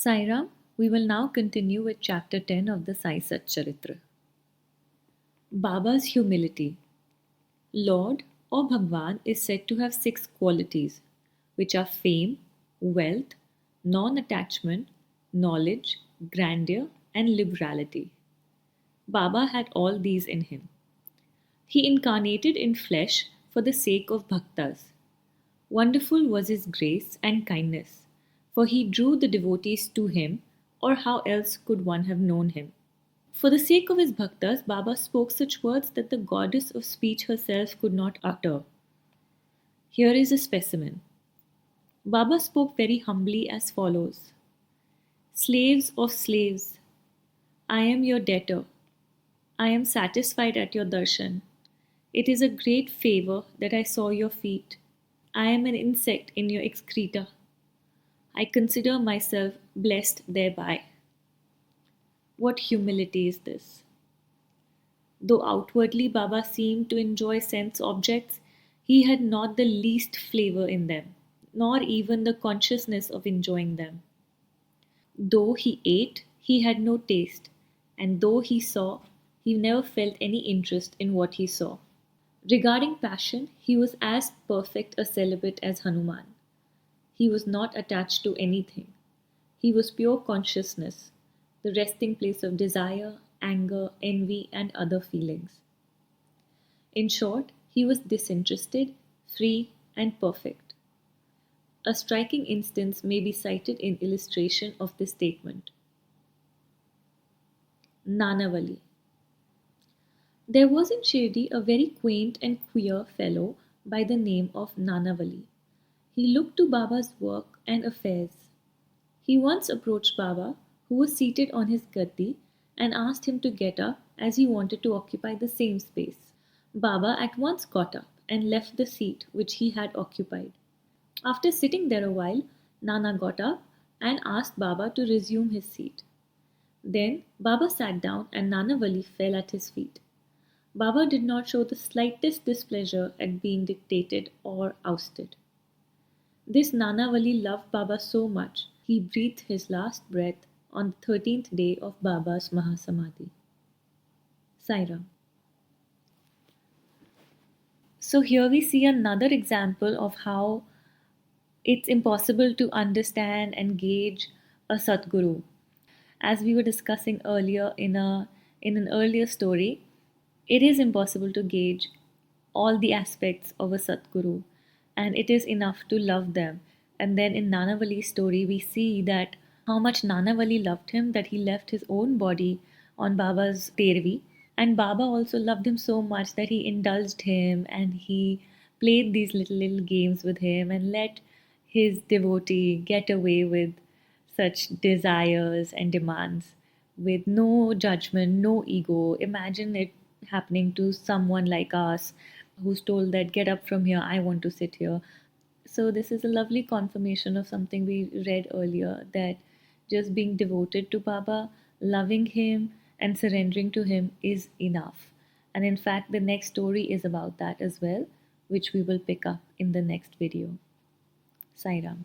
Sai Ram, we will now continue with chapter 10 of the Sai Satcharitra. Baba's humility. Lord or Bhagwan is said to have 6 qualities, which are fame, wealth, non attachment, knowledge, grandeur, and liberality. Baba had all these in him. He incarnated in flesh for the sake of bhaktas. Wonderful was his grace and kindness, for he drew the devotees to him, or how else could one have known him? For the sake of his bhaktas, Baba spoke such words that the goddess of speech herself could not utter. Here is a specimen. Baba spoke very humbly as follows: Slaves of slaves, I am your debtor. I am satisfied at your darshan. It is a great favor that I saw your feet. I am an insect in your excreta. I consider myself blessed thereby. What humility is this? Though outwardly Baba seemed to enjoy sense objects, he had not the least flavor in them, nor even the consciousness of enjoying them. Though he ate, he had no taste, and though he saw, he never felt any interest in what he saw. Regarding passion, he was as perfect a celibate as Hanuman. He was not attached to anything. He was pure consciousness, the resting place of desire, anger, envy, and other feelings. In short, he was disinterested, free, and perfect. A striking instance may be cited in illustration of this statement. Nanavali. There was in Shirdi a very quaint and queer fellow by the name of Nanavali. He looked to Baba's work and affairs. He once approached Baba, who was seated on his gaddi, and asked him to get up as he wanted to occupy the same space. Baba at once got up and left the seat which he had occupied. After sitting there a while, Nana got up and asked Baba to resume his seat. Then Baba sat down and Nanavali fell at his feet. Baba did not show the slightest displeasure at being dictated or ousted. This Nanavali loved Baba so much, he breathed his last breath on the 13th day of Baba's Mahasamadhi. Sai Ram. So here we see another example of how it's impossible to understand and gauge a Satguru. As we were discussing earlier in an earlier story, it is impossible to gauge all the aspects of a Satguru, and it is enough to love them. And then in Nanavali's story, we see that how much Nanavali loved him that he left his own body on Baba's Tervi. And Baba also loved him so much that he indulged him and he played these little games with him and let his devotee get away with such desires and demands with no judgment, no ego. Imagine it happening to someone like us who's told that get up from here, I want to sit here. So, this is a lovely confirmation of something we read earlier, that just being devoted to Baba, loving him, and surrendering to him is enough. And in fact, the next story is about that as well, which we will pick up in the next video. Sai Ram.